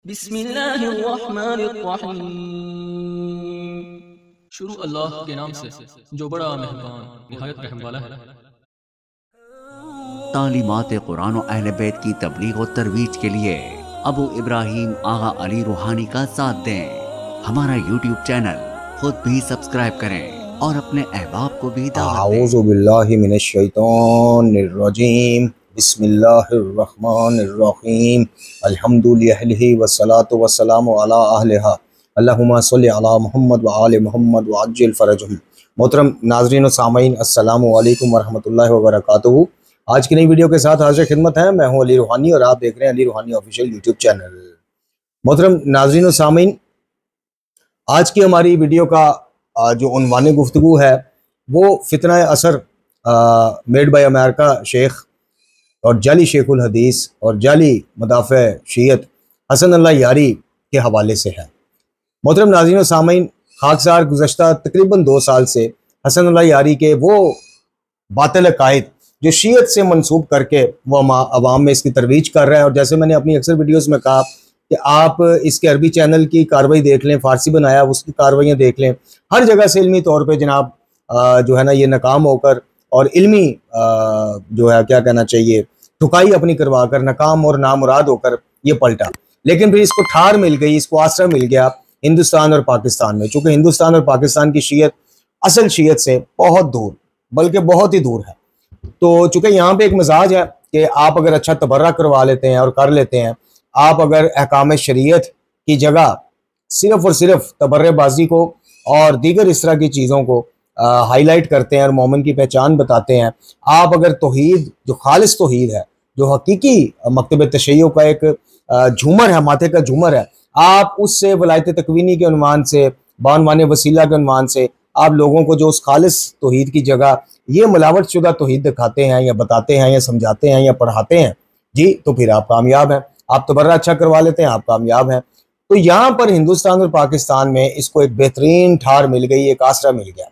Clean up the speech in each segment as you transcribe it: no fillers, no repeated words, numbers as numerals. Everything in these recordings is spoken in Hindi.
बिस्मिल्लाहिर्रहमानिर्रहीम। शुरू अल्लाह के नाम से जो बड़ा मेहरबान निहायत रहम वाला है। तालीमात कुरान और अहले बैत की तबलीग और तरवीज के लिए अबू इब्राहिम आगा अली रूहानी का साथ दें। हमारा यूट्यूब चैनल खुद भी सब्सक्राइब करें और अपने अहबाब को भी दावत दें। औज़ु बिल्लाहि मिनश शैतानिर रजीम। बिस्मिल्लाहिर्रहमानिर्रहीम। अल्हम्दुलिल्लाहि वस्सलातु वस्सलामु अला अहलिहा। अल्लाहुम्मा सल्लि अला मुहम्मद व आले मुहम्मद व अज्जिल फरजहुम। मोहतरम नाज़रीन व सामीन, अस्सलामु अलैकुम व रहमतुल्लाहि व बरकातुहू। आज की नई वीडियो के साथ हाजिर खिदमत है। मैं हूं अली रूहानी और आप देख रहे हैं अली रूहानी ऑफिशियल यूट्यूब चैनल। मोहतरम नाज़रीन व सामीन, आज की हमारी वीडियो का जो उन्वान गुफ्तगू है वो फितना असर मेड बाय अमेरिका शेख और जाली शेखुल हदीस और जाली मुदाफ़े शीयत हसन अल्लाह यारी के हवाले से है। मोहतरम नाज़रीन व सामीन, खाकसार गुज़श्ता तकरीबन 2 साल से हसन अल्लाह यारी के वो बातिल अकायद जो शीयत से मंसूब करके वो अवाम में इसकी तरवीज कर रहा है। और जैसे मैंने अपनी अक्सर वीडियोस में कहा कि आप इसके अरबी चैनल की कार्रवाई देख लें, फ़ारसी बनाया उसकी कार्रवाइयाँ देख लें, हर जगह से इल्मी तौर पे जनाब जो है ना ये नाकाम होकर और इल्मी जो है क्या कहना चाहिए ठुकाई अपनी करवा कर नाकाम और नामुराद होकर ये पलटा। लेकिन फिर इसको ठार मिल गई, इसको आसरा मिल गया हिंदुस्तान और पाकिस्तान में। चूँकि हिंदुस्तान और पाकिस्तान की शीयत असल शीयत से बहुत दूर, बल्कि बहुत ही दूर है। तो चूँकि यहाँ पे एक मिजाज है कि आप अगर अच्छा तबर्रा करवा लेते हैं और कर लेते हैं, आप अगर अहकाम शरीयत की जगह सिर्फ और सिर्फ तबर्रेबाजी को और दीगर इस तरह की चीज़ों को हाईलाइट करते हैं और मोमिन की पहचान बताते हैं, आप अगर तौहीद जो खालिस तौहीद है, जो हकीकी मकतब तशय्युअ का एक झूमर है, माथे का झूमर है, आप उससे वलायत तकवीनी के उन्वान से, बानवान वसीला के उन्वान से आप लोगों को जो उस खालिस तौहीद की जगह ये मिलावट शुदा तौहीद दिखाते हैं या बताते हैं या समझाते हैं या पढ़ाते हैं जी, तो फिर आप कामयाब हैं। आप तबर्रा अच्छा करवा लेते हैं, आप कामयाब हैं। तो यहाँ पर हिंदुस्तान और पाकिस्तान में इसको एक बेहतरीन ठार मिल गई, एक आसरा मिल गया।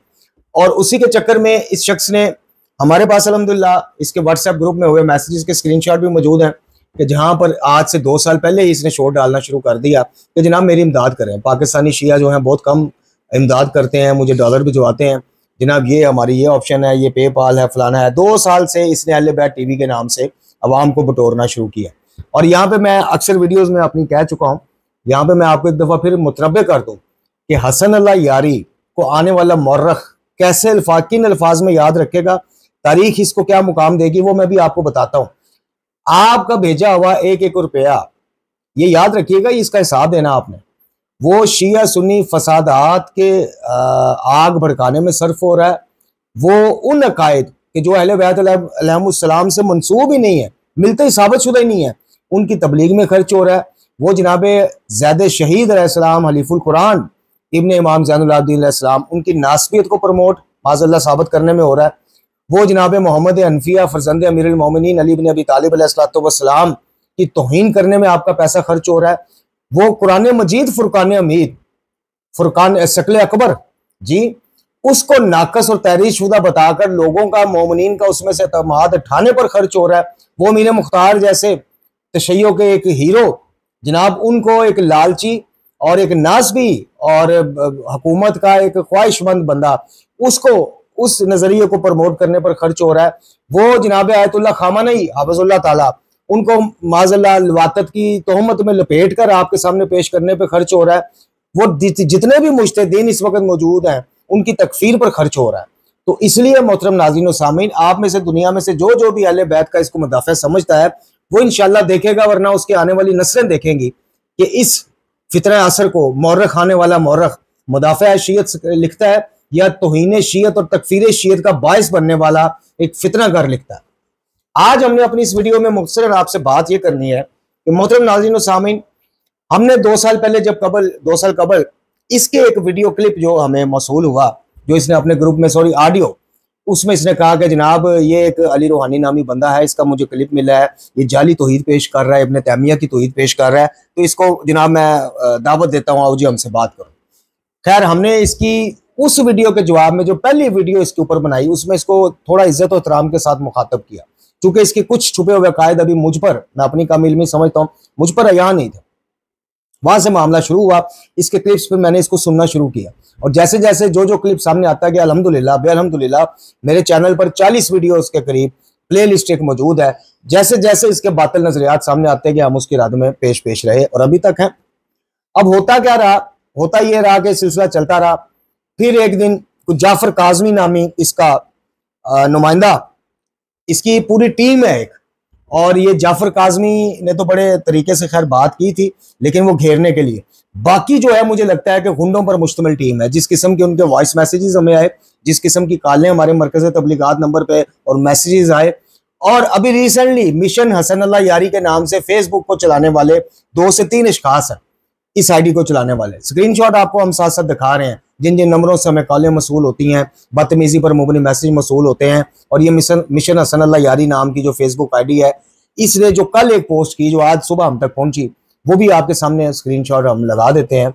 और उसी के चक्कर में इस शख्स ने हमारे पास अल्हम्दुलिल्लाह इसके व्हाट्सएप ग्रुप में हुए मैसेजेस के स्क्रीनशॉट भी मौजूद हैं कि जहाँ पर आज से 2 साल पहले ही इसने शोर डालना शुरू कर दिया कि जनाब मेरी इमदाद करें। पाकिस्तानी शिया जो हैं बहुत कम इमदाद करते हैं, मुझे डॉलर भिजवाते हैं, जनाब ये हमारी ये ऑप्शन है, ये पेपाल है, फलाना है। 2 साल से इसने अहले बैत टीवी के नाम से अवाम को बटोरना शुरू किया। और यहाँ पे मैं अक्सर वीडियोज़ में अपनी कह चुका हूँ, यहाँ पे मैं आपको एक दफ़ा फिर मुतरब्बे कर दूँ कि हसन अल्लाह यारी को आने वाला मौरख कैसे किन अल्फाज में याद रखेगा, तारीख इसको क्या मुकाम देगी, वो मैं भी आपको बताता हूँ। आपका भेजा हुआ 1-1 रुपया ये याद रखिएगा, इसका हिसाब देना आपने। वो शिया सुन्नी फसादात के आग भड़काने में सर्फ हो रहा है। वो उन अकायद के जो अहले बैत अलैहिमुस्सलाम से मंसूब ही नहीं है, मिलते ही साबित शुदा ही नहीं है, उनकी तबलीग में खर्च हो रहा है। वो जनाब ज़ैद शहीद अलैहिस्सलाम हलीफुल कुरान इब्ने इमाम ज़ैनुल आबिदीन अलैहिस्सलाम उनकी नास्बियत को प्रमोट माज़अल्लाह साबित करने में हो रहा है। वो जनाब मोहम्मद हनफिया फरजंद अमीरुल मोमिनीन अली इब्न अबी तालिब अलैहिस्सलाम की तौहीन करने में आपका पैसा खर्च हो रहा है। वो कुरान मजीद फुरकान हमीद, फुरकान शकल अकबर जी, उसको नाकस और तहरीर शुदा बताकर लोगों का, मोमिनीन का उसमें से एतमाद उठाने पर खर्च हो रहा है। वो मीर मुख्तार जैसे तशय्युअ के एक हीरो जनाब, उनको एक लालची और एक नाज़बी और हुकूमत का एक ख्वाहिशमंद बंदा, उसको उस नजरिए को प्रमोट करने पर खर्च हो रहा है। वो जनाब आयतुल्लाह खामनेई हाफिज़ुल्लाह ताला उनको माज़अल्लाह लवातत की तोहमत में लपेट कर आपके सामने पेश करने पर खर्च हो रहा है। वो जितने भी मुज्तहिदीन इस वक्त मौजूद हैं उनकी तकफीर पर खर्च हो रहा है। तो इसलिए मोहतरम नाज़रीन व सामीन, आप में से दुनिया में से जो भी अहले बैत का इसको मुदाफ़ा समझता है वो इंशाअल्लाह देखेगा, वरना उसकी आने वाली नस्लें देखेंगी कि इस फितना असर को मौरख आने वाला मौरख मुदाफ़ा शीयत लिखता है या तौहीन शीयत और तकफीर शीयत का बायस बनने वाला एक फितना घर लिखता है। आज हमने अपनी इस वीडियो में मुख्तसरन आपसे बात यह करनी है कि मोहतरम नाज़रीन व सामीन, हमने 2 साल पहले जब 2 साल कबल इसके एक वीडियो क्लिप जो हमें मौसूल हुआ, जो इसने अपने ग्रुप में ऑडियो, उसमें इसने कहा कि जनाब ये एक अली रूहानी नामी बंदा है, इसका मुझे क्लिप मिला है, ये जाली तौहीद पेश कर रहा है, इब्न तैमिया की तौहीद पेश कर रहा है, तो इसको जनाब मैं दावत देता हूँ आओ जी हमसे बात करो। खैर, हमने इसकी उस वीडियो के जवाब में जो पहली वीडियो इसके ऊपर बनाई उसमें इसको थोड़ा इज्जत और एहतराम के साथ मुखातब किया, चूंकि इसके कुछ छुपे हुए कायद अभी मुझ पर, मैं अपनी काम इल्मी समझता हूँ, मुझ पर अयान नहीं थे। वहां से मामला शुरू हुआ। इसके क्लिप्स पे मैंने इसको सुनना शुरू किया और जैसे जैसे जो जो क्लिप सामने आता गया, अल्हम्दुलिल्लाह बेअल्हम्दुलिल्लाह मेरे चैनल पर 40 वीडियोस के करीब प्ले लिस्ट एक मौजूद है। जैसे जैसे इसके बातिल नजरियात सामने आते गए हम उसकी रद में पेश रहे और अभी तक हैं। अब होता क्या रहा, होता ये रहा कि सिलसिला चलता रहा। फिर एक दिन कुछ जाफर काजमी नामी इसका नुमाइंदा, इसकी पूरी टीम है एक, और ये जाफर काजमी ने तो बड़े तरीके से खैर बात की थी, लेकिन वो घेरने के लिए बाकी जो है मुझे लगता है कि गुंडों पर मुश्तमिल टीम है। जिस किस्म के उनके वॉइस मैसेजेस हमें आए, जिस किस्म की कॉलें हमारे मरकज़ तबलीगात नंबर पे और मैसेजेस आए, और अभी रिसेंटली मिशन हसन अल्लाह यारी के नाम से फेसबुक को चलाने वाले 2 से 3 इश्खास हैं इस आईडी को चलाने वाले। स्क्रीनशॉट आपको हम साथ साथ दिखा रहे हैं जिन जिन नंबरों से हमें कॉलें मसूल होती हैं, बदतमीजी पर मुबनी मैसेज मसूल होते हैं। और ये मिशन हसन अल्लाह यारी नाम की जो फेसबुक आईडी है, इसने जो कल एक पोस्ट की जो आज सुबह हम तक पहुंची, वो भी आपके सामने स्क्रीनशॉट हम लगा देते हैं।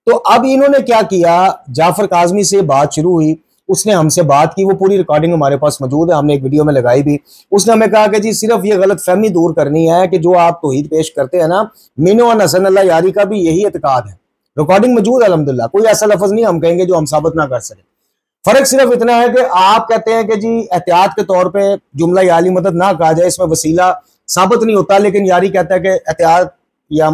तो अब इन्होंने क्या किया, जाफर काजमी से बात शुरू हुई, उसने हमसे बात की, वो पूरी रिकॉर्डिंग हमारे पास मौजूद है, हमने एक वीडियो में लगाई भी। उसने हमें कहा कि जी सिर्फ ये गलत फहमी दूर करनी है कि जो आप तौहीद पेश करते हैं ना, मीनो और हसन अल्लाह यारी का भी यही एतकाद है। रिकॉर्डिंग मौजूद है अल्हम्दुलिल्लाह, कोई ऐसा लफ्ज नहीं हम कहेंगे जो हम साबित ना कर सके। फर्क सिर्फ इतना है कि आप कहते हैं कि जी एहतियात के तौर पर जुमला या अली मदद ना कहा जाए, इसमें वसीला साबित नहीं होता, लेकिन यारी कहता है कि एहतियात या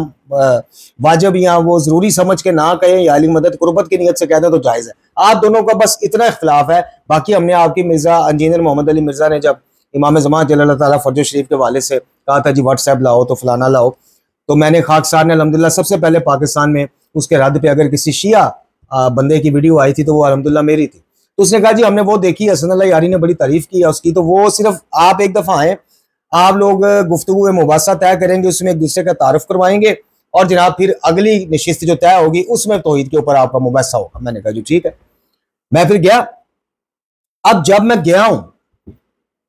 वाजिब या वो जरूरी समझ के ना कहें या अली मदद कुर्बत की नीयत से कहते हैं तो जायज है। आप दोनों का बस इतना इख्तिलाफ है। बाकी हमने आपकी मिर्जा इंजीनियर मोहम्मद अली मिर्जा ने जब इमाम ज़मान जल्लल्लाहु ताला फर्ज शरीफ के वाले से कहा था जी व्हाट्सएप लाओ तो फलाना लाओ, तो मैंने खाकसार ने अल्हम्दुलिल्लाह सबसे पहले पाकिस्तान में उसके रद्द पे अगर किसी शिया बंदे की वीडियो आई थी तो वो अल्हम्दुलिल्लाह मेरी थी। तो उसने कहा जी हमने वो देखी, हसन अल्लाह यारी ने बड़ी तारीफ की है उसकी, तो वो सिर्फ आप एक दफा आए, आप लोग गुफ्तगू मुबासा तय करेंगे, उसमें एक दूसरे का तारुफ करवाएंगे और जनाब फिर अगली नशिस्त जो तय होगी उसमें तौहीद के ऊपर आपका मुबासा होगा। मैंने कहा जी ठीक है। मैं फिर गया। अब जब मैं गया हूं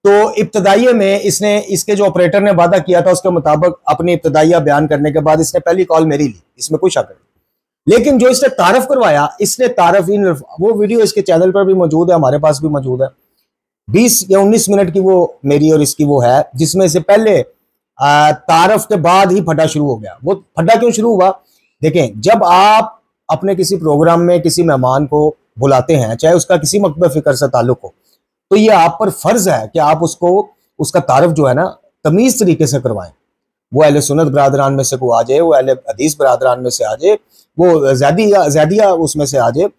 तो इब्तदाइये में इसने, इसके जो ऑपरेटर ने वादा किया था उसके मुताबिक अपनी इब्तदाइया बयान करने के बाद इसने पहली कॉल मेरी ली, इसमें कोई शक नहीं। लेकिन जो इसने तारफ करवाया, इसने तारफ इन, वो वीडियो इसके चैनल पर भी मौजूद है, हमारे पास भी मौजूद है, 20 या 19 मिनट की वो मेरी और इसकी वो है, जिसमें से पहले तारफ के बाद ही फटा शुरू हो गया। वो फटा क्यों शुरू हुआ, देखें, जब आप अपने किसी प्रोग्राम में किसी मेहमान को बुलाते हैं, चाहे उसका किसी मकबे फिक्र से ताल्लुक हो, तो ये आप पर फर्ज है कि आप उसको, उसका तारफ जो है ना तमीज तरीके से करवाएं। वो अहले सुन्नत बरादरान में से को आ जाए, वो अहले हदीस बरादरान में से आ जाए, वो ज़ैदिया उसमें से आ जाए,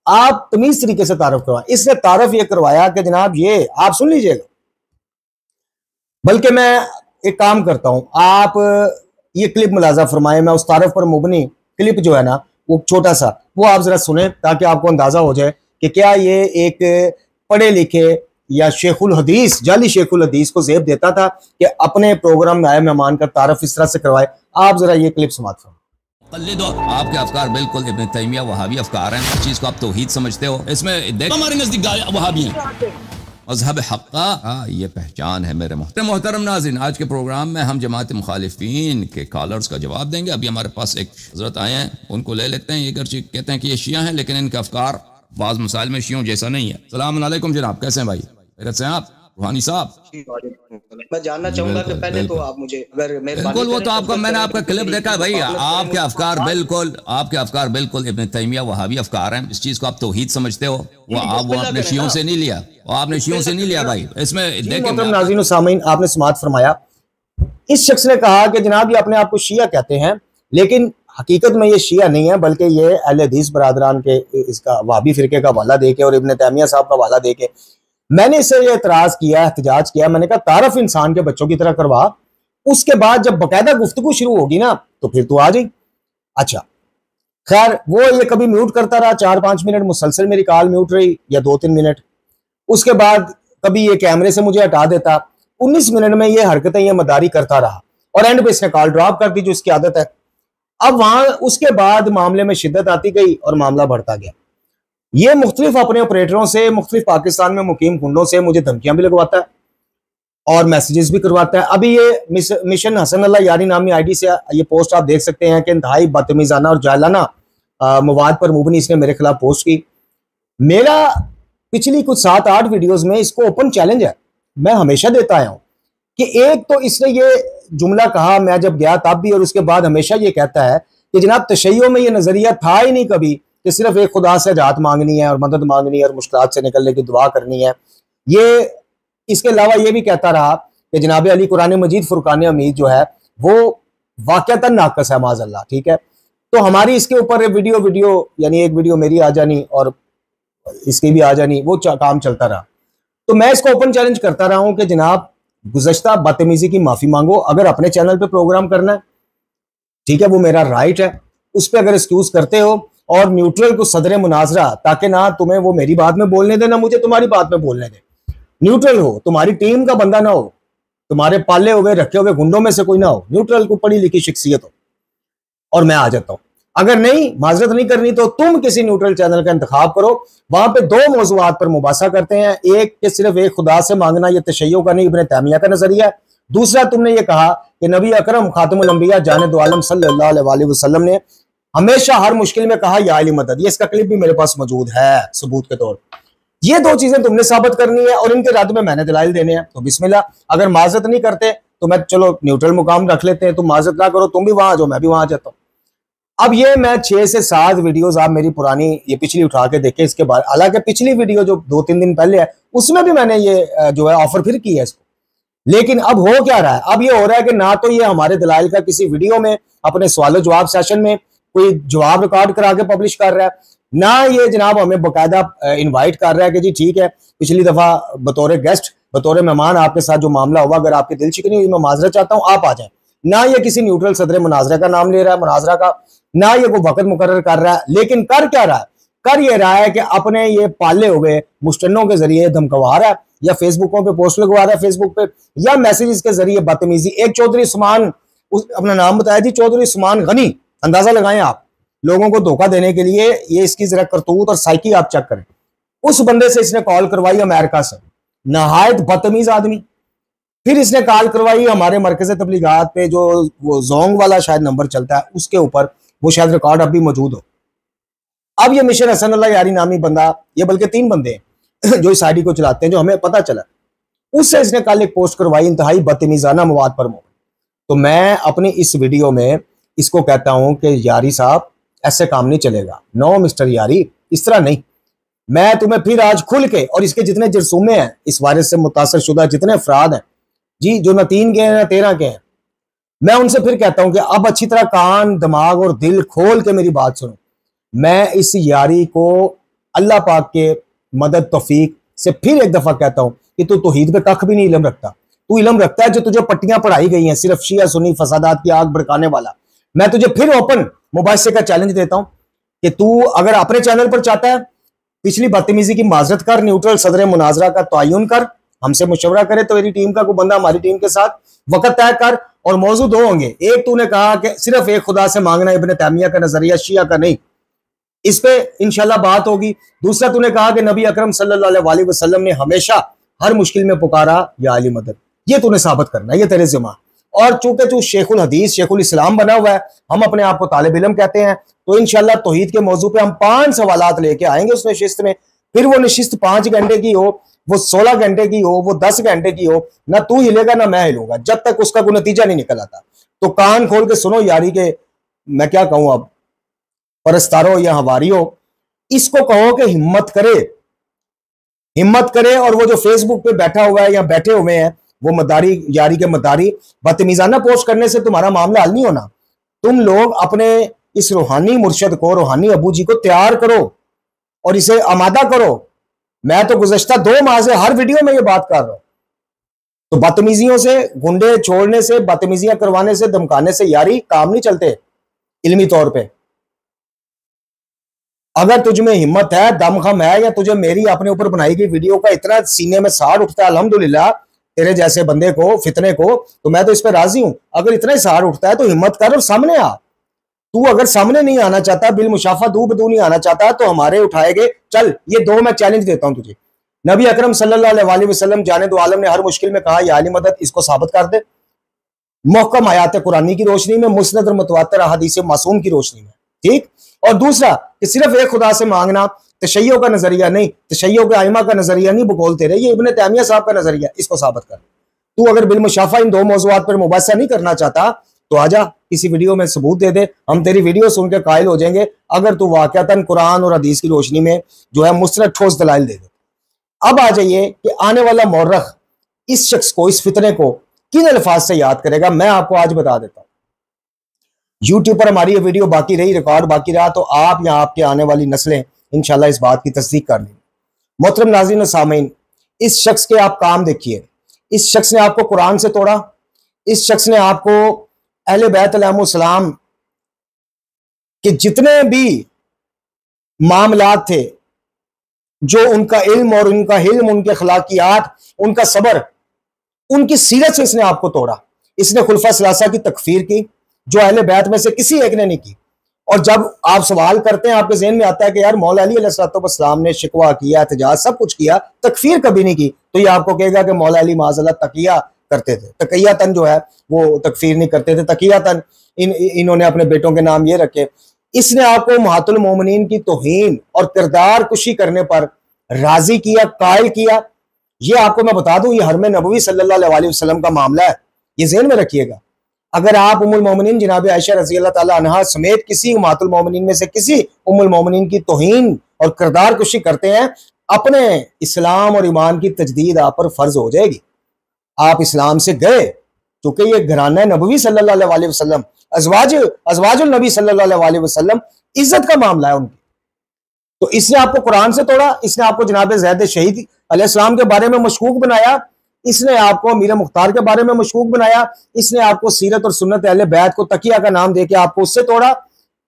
आप तमीज तरीके से तारफ करवाएं। इसने तारफ ये करवाया कि जनाब ये आप सुन लीजिएगा, बल्कि मैं एक काम करता हूं, आप ये क्लिप मुलाजा फरमाएं, मैं उस तारफ पर मुबनी क्लिप जो है ना वो छोटा सा वो आप जरा सुने ताकि आपको अंदाजा हो जाए कि क्या ये एक पढ़े लिखे या शेखुल हदीस, जाली शेखुल हदीस को जेब देता था कि अपने प्रोग्राम में आए मेहमान का तारफ इस तरह से करवाए। आप जरा ये क्लिप समाप्त फरमाएं। दो आपके अफकार बिल्कुल इब्न तैमिया वहाबी अफकार हैं, इस चीज को आप तौहीद समझते हो, इसमें देख हमारे नजदीक वहाबी हैं, मज़हब हक़्क़ा ये पहचान है। मेरे मोहतरम नाज़रीन, आज के प्रोग्राम में हम जमात मुखालिफिन के कॉलर्स का जवाब देंगे। अभी हमारे पास एक हज़रत आए हैं, उनको ले लेते हैं। ये अगरचे कहते हैं कि ये शिया हैं, लेकिन इनके अफकार बाज़ मसाइल में शियों जैसा नहीं है। सलाम अलैकुम जनाब, कैसे हैं भाई, खैरियत से हैं आप रूहानी साहब? मैं जानना चाहूंगा कि पहले तो आप मुझे अगर बिल्कुल, वो तो आपका मैंने आपका क्लिप देखा है भाई, आपके अफकार बिल्कुल, आपके अफकार बिल्कुल इब्न तैमिया वहाबी अफकार हैं। इस चीज को आप तौहीद समझते हो, वो आपने शियों से नहीं लिया, वो आपने शियों से नहीं लिया भाई। इसमें देखें नाज़रीन सामीन, आपने समात फरमाया, इस शख्स ने कहा कि जनाब ये अपने आप को शिया कहते हैं, लेकिन हकीकत में ये शिया नहीं है, बल्कि ये अहले हदीस बरादरान के इसका वहाबी फिरके का हवाला देके और इब्न तैमिया साहब का हवाला देके मैंने इससे ये एतराज किया, एहतजाज किया। मैंने कहा तारफ इंसान के बच्चों की तरह करवा, उसके बाद जब बाकायदा गुफ्तगू शुरू होगी ना तो फिर तू आ जाई। अच्छा खैर, वो ये कभी म्यूट करता रहा, 4-5 मिनट मुसलसल मेरी कॉल म्यूट रही या 2-3 मिनट, उसके बाद कभी ये कैमरे से मुझे हटा देता। 19 मिनट में ये हरकतें ये मदारी करता रहा और एंड पे इसने कॉल ड्रॉप कर दी, जो इसकी आदत है। अब वहां उसके बाद मामले में शिद्दत आती गई और मामला बढ़ता गया। ये मुख्तलिफ अपने ऑपरेटरों से, मुख्तलिफ पाकिस्तान में मुकीम कुंडों से मुझे धमकियां भी लगवाता है और मैसेजेस भी करवाता है। अभी ये मिशन हसन अल्लाह यारी नामी आईडी से ये पोस्ट आप देख सकते हैं कि इंतहाई बदतमीजाना और जायलाना मवाद पर मुबनी इसने मेरे खिलाफ पोस्ट की। मेरा पिछली कुछ 7-8 वीडियोस में इसको ओपन चैलेंज है, मैं हमेशा देता आया हूँ कि एक तो इसने ये जुमला कहा मैं जब गया तब भी, और उसके बाद हमेशा ये कहता है कि जनाब तशय्यो में ये नजरिया था ही नहीं कभी कि सिर्फ एक खुदा से राहत मांगनी है और मदद मांगनी है और मुश्किलात से निकलने की दुआ करनी है। ये इसके अलावा ये भी कहता रहा कि जनाब अली कुरान मजीद फुरकान हमीद जो है वो वाक़तन नाकस है माज़अल्लाह, ठीक है। तो हमारी इसके ऊपर वीडियो यानी एक वीडियो मेरी आ जानी और इसकी भी आ जानी, वो काम चलता रहा। तो मैं इसको ओपन चैलेंज करता रहा हूं कि जनाब गुज़श्ता बदतमीजी की माफी मांगो, अगर अपने चैनल पे प्रोग्राम करना है ठीक है, वो मेरा राइट है, उस पर अगर एक्सक्यूज करते हो और न्यूट्रल को सदर मुनाजरा, ताकि ना तुम्हें वो मेरी बात में बोलने दे ना मुझे तुम्हारी बात में बोलने दे, न्यूट्रल हो, तुम्हारी टीम का बंदा ना हो, तुम्हारे पाले हुए रखे हुए गुंडों में से कोई ना हो, न्यूट्रल को पढ़ी लिखी शख्सियत हो, और मैं आ जाता हूं। अगर नहीं, माजरत नहीं करनी तो तुम किसी न्यूट्रल चैनल का इंतखाब करो, वहां पे दो मौज़ूआत पर मुबासा करते हैं, एक कि सिर्फ एक खुदा से मांगना ये तशय्यो का नहीं इब्न तैमिया का नजरिया है, दूसरा तुमने ये कहा कि नबी अकरम खातिमुल अंबिया जाने दो आलम सल्लल्लाहु अलैहि वसल्लम ने हमेशा हर मुश्किल में कहा या अली मदद। ये इसका क्लिप भी मेरे पास मौजूद है सबूत के तौर पर। ये दो चीजें तुमने साबित करनी है और इनके रद्द में मैंने दलाइल देने हैं, तो बिस्मिल्लाह। अगर माजरत नहीं करते तो मैं चलो न्यूट्रल मुकाम रख लेते हैं, तुम माजरत ना करो, तुम भी वहां आ जाओ, मैं भी वहां आ जाता हूं। अब ये मैं 6 से 7 वीडियोस आप मेरी पुरानी ये पिछली उठा के देखे इसके बाद, हालांकि पिछली वीडियो जो 2-3 दिन पहले है उसमें भी मैंने ये जो है ऑफर फिर की है इसको, लेकिन अब हो क्या रहा है, अब ये हो रहा है कि ना तो ये हमारे दलाइल का किसी वीडियो में अपने सवाल जवाब सेशन में कोई जवाब रिकॉर्ड करा के पब्लिश कर रहा है, ना ये जनाब हमें बाकायदा इनवाइट कर रहा है कि जी ठीक है पिछली दफा बतौर गेस्ट बतौर मेहमान आपके साथ जो मामला हुआ, अगर आपकी दिल शिकनी हुई मैं माजरत चाहता हूं आप आ जाएं। ना ये किसी न्यूट्रल सदर मुनाजरा का नाम ले रहा है, मुनाजरा का, ना ये कोई वक्त मुकर्रर कर रहा है, लेकिन कर क्या रहा है, कर ये रहा है कि अपने ये पाले हुए मुश्तनों के जरिए धमकवा रहा है, या फेसबुकों पे पोस्ट लगवा रहा है फेसबुक पे, या मैसेजेस के जरिए बदतमीजी। एक चौधरी उस्मान, अपना नाम बताया जी, चौधरी उस्मान गनी, अंदाजा लगाएं आप, लोगों को धोखा देने के लिए ये इसकी जरा करतूत और साइकी आप चेक करें। उस बंदे से इसने कॉल करवाई अमेरिका से, नहायत बदतमीज आदमी। फिर इसने कॉल करवाई हमारे मरकज़ तबलीगात पे जो वो जोंग वाला शायद नंबर चलता है उसके ऊपर, वो शायद रिकॉर्ड अब भी मौजूद हो। अब ये मिशन हसन अल्लाह यारी नामी बंदा, ये बल्कि 3 बंदे हैं जो इस आईडी को चलाते हैं, जो हमें पता चला, उससे इसने कल एक पोस्ट करवाई इंतहाई बदतमीजाना मवाद पर। तो मैं अपनी इस वीडियो में इसको कहता हूं कि यारी साहब ऐसे काम नहीं चलेगा, नो मिस्टर यारी, इस तरह नहीं। मैं तुम्हें फिर आज खुल के, और इसके जितने जरसूमे हैं इस वायरस से मुतासर शुदा जितने अफराद हैं जी, जो न 3 के हैं न 13 के हैं, मैं उनसे फिर कहता हूं कि अब अच्छी तरह कान दिमाग और दिल खोल के मेरी बात सुनो। मैं इस यारी को अल्लाह पाक के मदद तौफीक से फिर एक दफा कहता हूं कि तू तौहीद पे कख भी नहीं इल्म रखता, तू इल्म रखता है जो तुझे पट्टियां पढ़ाई गई हैं, सिर्फ शिया सुन्नी फसादात की आग भड़काने वाला। मैं तुझे फिर ओपन मुबाहिसे का चैलेंज देता हूं कि तू अगर अपने चैनल पर चाहता है पिछली बदतमीजी की माजरत कर, न्यूट्रल सदर मुनाजरा का तयन कर, हमसे मुशवरा करे, तो मेरी टीम का कोई बंदा हमारी टीम के साथ वक्त तय कर। और मौजू 2 होंगे, एक तूने कहा कि सिर्फ एक खुदा से मांगना इब्न तैमिया का नजरिया, शिया का नहीं, इस पे इंशाल्लाह बात होगी। दूसरा तूने कहा कि नबी अकरम सल्लल्लाहु अलैहि वसल्लम ने हमेशा हर मुश्किल में पुकारा या अली मदद, ये तूने साबित करना है, ये तेरे जिम्मा। और चूंकि तू शेखुल हदीस शेखुल इस्लाम बना हुआ है, हम अपने आप को तालिब इल्म कहते हैं, तो इंशाल्लाह तौहीद के मौजू पे हम 5 सवालात लेके आएंगे उस नशिस्त में। फिर वो नशिस्त 5 घंटे की हो, वो 16 घंटे की हो, वो 10 घंटे की हो, ना तू हिलेगा ना मैं हिलूंगा, जब तक उसका कोई नतीजा नहीं निकल आता। तो कान खोल के सुनो यारी के, मैं क्या कहूं अब, परस्तारो या हवारियो, इसको कहो कि हिम्मत करे। और वो जो फेसबुक पे बैठा हुआ है या बैठे हुए हैं वो मदारी, यारी के मदारी, बदतमीजाना पोस्ट करने से तुम्हारा मामला हल नहीं होना। तुम लोग अपने इस रूहानी मुर्शद को, रूहानी अबू जी को तैयार करो और इसे आमादा करो। मैं तो गुज़श्ता 2 माह से हर वीडियो में ये बात कर रहा हूं। तो बदतमीजियों से, गुंडे छोड़ने से, बदतमीजियां करवाने से, धमकाने से यारी काम नहीं चलते इल्मी तौर पे। अगर तुझ में हिम्मत है, दमखम है, या तुझे मेरी अपने ऊपर बनाई गई वीडियो का इतना सीने में साड़ उठता है, अल्हम्दुलिल्लाह तेरे जैसे बंदे को, फितने को, तो मैं तो इस पर राजी हूं। अगर इतना ही साड़ उठता है तो हिम्मत कर और सामने आ। तू अगर सामने नहीं आना चाहता, बिल मुशाफा दू बदू नहीं आना चाहता, तो हमारे उठाए गए, चल ये 2 मैं चैलेंज देता हूं तुझे। नबी अकरम सल्लल्लाहु अलैहि वसल्लम जाने दो आलम ने हर मुश्किल में कहा या अली मदद, इसको साबित कर दे मुहकम आयात कुरानी की रोशनी में, मुस्नद और मुतवातिर अहादीस मासूम की रोशनी में, ठीक। और दूसरा कि सिर्फ एक खुदा से मांगना तशय्यो का नजरिया नहीं, तशय्यो के आइमा का नजरिया नहीं, बोलते रहे, ये इब्न तैमिया साहब का नजरिया, इसको साबित कर। तू अगर बिल मुशाफा इन 2 मौज़ूआत पर मुबाहिसा नहीं करना चाहता तो आजा किसी वीडियो में सबूत दे दे, हम तेरी वीडियो सुन के कायल हो जाएंगे अगर तू वाकयातन कुरान और हदीस की रोशनी में जो है मुस्तनद ठोस दलाइल दे दे। अब आ जाइए कि आने वाला मौरख इस शख्स को, इस फितने को किन अल्फाज से याद करेगा, मैं आपको आज बता देता हूं। यूट्यूब पर हमारी ये वीडियो बाकी रही, रिकॉर्ड बाकी रहा, तो आप या आपके आने वाली नस्लें इंशाल्लाह इस बात की तस्दीक कर लेंगे। मोहतरम नाज़रीन और सामीन, इस शख्स के आप काम देखिए। इस शख्स ने आपको कुरान से तोड़ा, इस शख्स ने आपको अहले बैत अलैहिस्सलाम के जितने भी मामलात थे, जो उनका इल्म और उनका हिल्म, उनके अखलाकियात, उनका सबर, उनकी सीरत से इसने आपको तोड़ा। इसने खुलफा सलासा की तकफीर की, जो अहले बैत में से किसी एक ने नहीं की। और जब आप सवाल करते हैं, आपके ज़हन में आता है कि यार मौला अली अलैहिस्सलाम ने शिकवा किया, एहतजाज सब कुछ किया, तकफीर कभी नहीं की, तो ये आपको कहेगा कि मौला अली माज़अल्लाह तकिया करते थे। तकियातन जो है वो तकफीर नहीं करते थे, तकियातन इन्होंने अपने बेटों के नाम ये रखे। इसने आपको उम्महातुल मोमिनीन की तौहीन और किरदार कुशी करने पर राजी किया, कायल किया। ये आपको मैं बता दूं, ये हरम नबवी सल्लल्लाहु अलैहि वसल्लम का मामला है, ये ज़हन में रखिएगा। अगर आप उम्मुल मोमिनीन जनाब आयशा रज़ी अल्लाह ताला अन्हा समेत किसी उम्महातुल मोमिनीन में से किसी उम्मुल मोमिनीन की तौहीन और किरदार कुशी करते हैं, अपने इस्लाम और ईमान की तजदीद आप पर फर्ज हो जाएगी। आप इस्लाम से गए, क्योंकि ये घराना नबवी सल्लल्लाहु अलैहि वसल्लम, अज़वाजुल नबी सल्लल्लाहु अलैहि वसल्लम, इज्जत का मामला है उनकी। तो इसने आपको कुरान से तोड़ा, इसने आपको जनाब ज़ैद शहीद अलैहिस्सलाम के बारे में मशकूक बनाया, इसने आपको मीर मुख्तार के बारे में मशकूक बनाया, इसने आपको सीरत और सुन्नत अहले बैत को तकिया का नाम देके आपको उससे तोड़ा।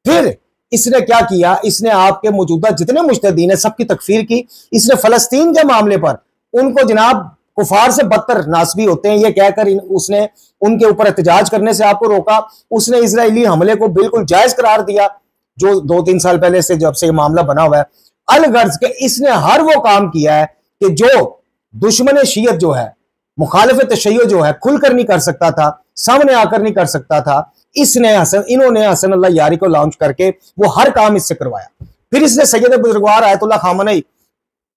फिर इसने क्या किया, इसने आपके मौजूदा जितने मुज्तहिदीन है सबकी तकफीर की। इसने फलस्तीन के मामले पर उनको जनाब कुफार से बदतर नासबी होते हैं ये कहकर उसने उनके ऊपर एहतजाज करने से आपको रोका। उसने इजरायली हमले को बिल्कुल जायज करार दिया, जो 2-3 साल पहले से जब से ये मामला बना हुआ है। अलगर्ज के इसने हर वो काम किया है कि जो दुश्मन शीयत जो है, मुखालिफ तशय्यो जो है, खुलकर नहीं कर सकता था, सामने आकर नहीं कर सकता था, इन्होंने हसन अल्लाह यारी को लॉन्च करके वो हर काम इससे करवाया। फिर इसने सैयद बुजुर्गवार आयतुल्लाह खामनई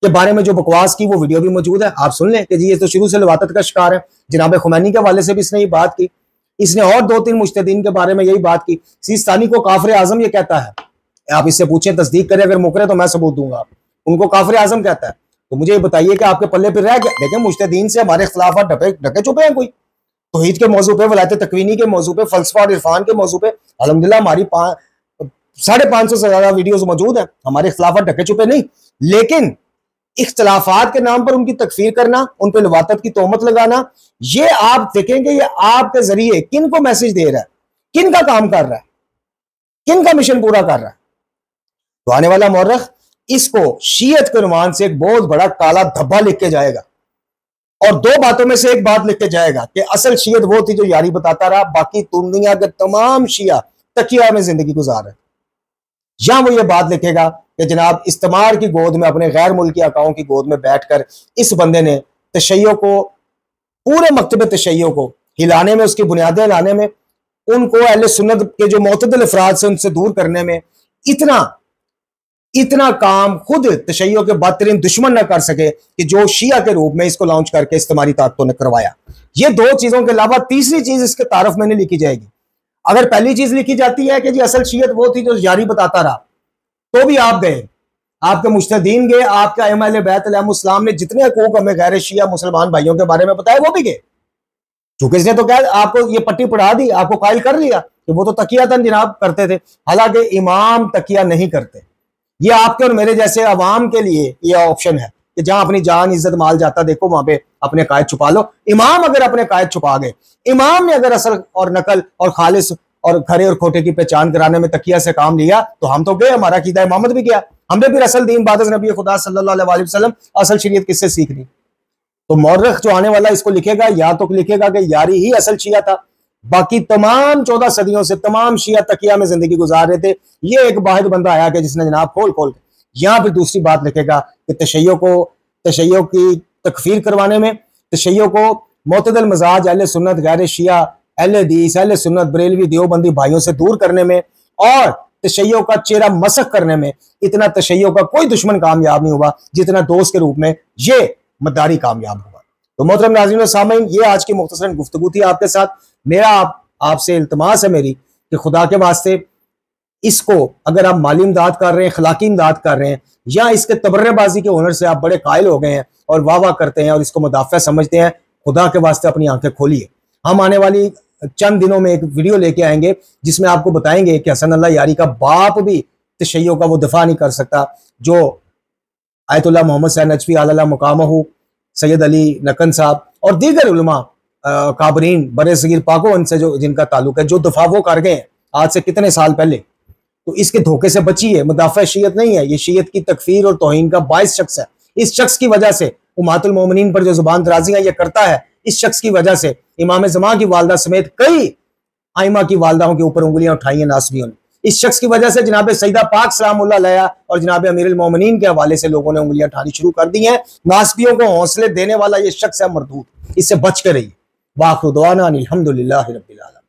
के बारे में जो बकवास की, वो वीडियो भी मौजूद है, आप सुन लें कि जी ये तो शुरू से लवातत का शिकार है। जनाब खुमैनी के हवाले से भी इसने ये बात की। इसने और 2-3 मुज्तहिदीन के बारे में यही बात की। सिस्तानी को काफिर आजम ये कहता है, आप इससे पूछें, तस्दीक करें, अगर मुकरे तो मैं सबूत दूंगा। उनको काफिर आजम कहता है। तो मुझे बताइए कि आपके पल्ले पे रह गया? देखें, मुज्तहिदीन से हमारे खिलाफत ढके छुपे हैं कोई? तौहीद के मौजू पे, वलायत तकवीनी के मौजू पे, फलसफा और इरफान के मौजू पे अल्हम्दुलिल्लाह हमारी 550 से ज्यादा वीडियोस मौजूद है। हमारे खिलाफत ढके छुपे नहीं, लेकिन इख्तलाफात के नाम पर उनकी तकफीर करना, उन पर लवातत की तोहमत लगाना, ये आप देखेंगे ये आपके जरिए किन को मैसेज दे रहा है, किन का काम कर रहा है, किन का मिशन पूरा कर रहा है। तो आने वाला मौरख इसको शीयत के उन्वान से एक बहुत बड़ा काला धब्बा लिख के जाएगा, और 2 बातों में से एक बात लिख के जाएगा कि असल शीयत वो थी जो यारी बताता रहा, बाकी दुनिया के तमाम शिया तकिया में जिंदगी गुजार रहे। या वो ये बात लिखेगा कि जनाब इस्तेमार की गोद में, अपने गैर मुल्की आकाओं की गोद में बैठकर इस बंदे ने तशय्यो को, पूरे मकतब तशय्यो को हिलाने में, उसकी बुनियादें लाने में, उनको अहले सुन्नत के जो मुतअद्दिल अफराद से उनसे दूर करने में इतना काम खुद तशय्यो के बदतरीन दुश्मन न कर सके कि जो शिया के रूप में इसको लॉन्च करके इस्तेमारी ताकतों ने करवाया। ये 2 चीजों के अलावा तीसरी चीज इसके तारफ में नहीं लिखी जाएगी। अगर पहली चीज लिखी जाती है कि जी असल शियत वो थी जो यारी बताता रहा, तो भी आप गए, आपके मुज्तहिदीन गए, आपके अहले बैत अलैहिस्सलाम ने जितने हकूक हमें गैर शिया मुसलमान भाइयों के बारे में बताए वो भी गए। क्योंकि इसने तो क्या आपको ये पट्टी पढ़ा दी, आपको कायल कर लिया कि वो तो तकियातन जनाब करते थे। हालांकि इमाम तकिया नहीं करते। ये आपके और मेरे जैसे अवाम के लिए ये ऑप्शन है कि जहां अपनी जान इज्जत माल जाता देखो वहां पे अपने कायद छुपा लो। इमाम अगर अपने कायद छुपा गए, इमाम ने अगर असल और नकल और खालिस और खरे और खोटे की पहचान कराने में तकिया से काम लिया, तो हम तो गए, हमारा कीदा इमामत भी गया। हमने फिर असल दीन बाद नबी खुदा सल्लल्लाहु अलैहि वसल्लम असल शरीयत किससे सीखनी। तो मौरख जो आने वाला इसको लिखेगा, या तो लिखेगा कि यारी ही असल शिया था, बाकी तमाम 14 सदियों से तमाम शिया तकिया में जिंदगी गुजार रहे थे। ये एक वाहिद बंदा आया कि जिसने जनाब खोल खोल यहाँ फिर दूसरी बात लिखेगा कि तशय्यो की तकफीर करवाने में, तशय्यो को मुतअद्दिल मजाज अहले सुन्नत गैर शिया अहले हदीस अहले सुन्नत बरेलवी देवबंदी भाइयों से दूर करने में, और तशय्यो का चेहरा मसख करने में इतना तशय्यो का कोई दुश्मन कामयाब नहीं हुआ जितना दोस्त के रूप में ये मदारी कामयाब हुआ। तो मोहतरम नाज़रीन व सामीन, ये आज की मुख्तसरन गुफ्तगू थी आपके साथ। मेरा आपसे इल्तमास है मेरी कि खुदा के वास्ते इसको अगर आप माली इमदाद कर रहे हैं, अखलाकी इमदाद कर रहे हैं, या इसके तबर्रेबाजी के हुनर से आप बड़े कायल हो गए हैं और वाह वाह करते हैं और इसको मुदाफ़ा समझते हैं, खुदा के वास्ते अपनी आंखें खोलिए। हम आने वाली चंद दिनों में एक वीडियो लेके आएंगे जिसमें आपको बताएंगे कि हसन अल्लाह यारी का बाप भी तशय्यो का वो दफा नहीं कर सकता, जो आयतुल्लाह मोहम्मद सैयद नजफी आला मुकामहू, सैयद अली नकन साहब और दीगर उलमा काबरीन बरे सगीर पाको से जो जिनका ताल्लुक है, जो दफा वो कर गए आज से कितने साल पहले। तो इसके धोखे से बचिए। मुदाफ़ा शियत नहीं है, ये शियत की तकफीर और तौहीन का बाइस शख्स है। इस शख्स की वजह से उम्मतुल मोमिनीन पर जो जुबान दराजियां ये करता है, इस शख्स की वजह से इमाम ज़मा की वालदा समेत कई आइमा की वालदाओं के ऊपर उंगलियां उठाई हैं नासबियों ने। इस शख्स की वजह से जनाब सईदा पाक सलामुल्लाह अलैहा और जनाब अमीरुल मोमिनीन के हवाले से लोगों ने उंगलियां उठानी शुरू कर दी हैं। नासबियों को हौसले देने वाला ये शख्स है मरदूद, इससे बच कर रहिए। वाखिर दुआना अनिल हम्दुलिल्लाहि रब्बिल आलमीन।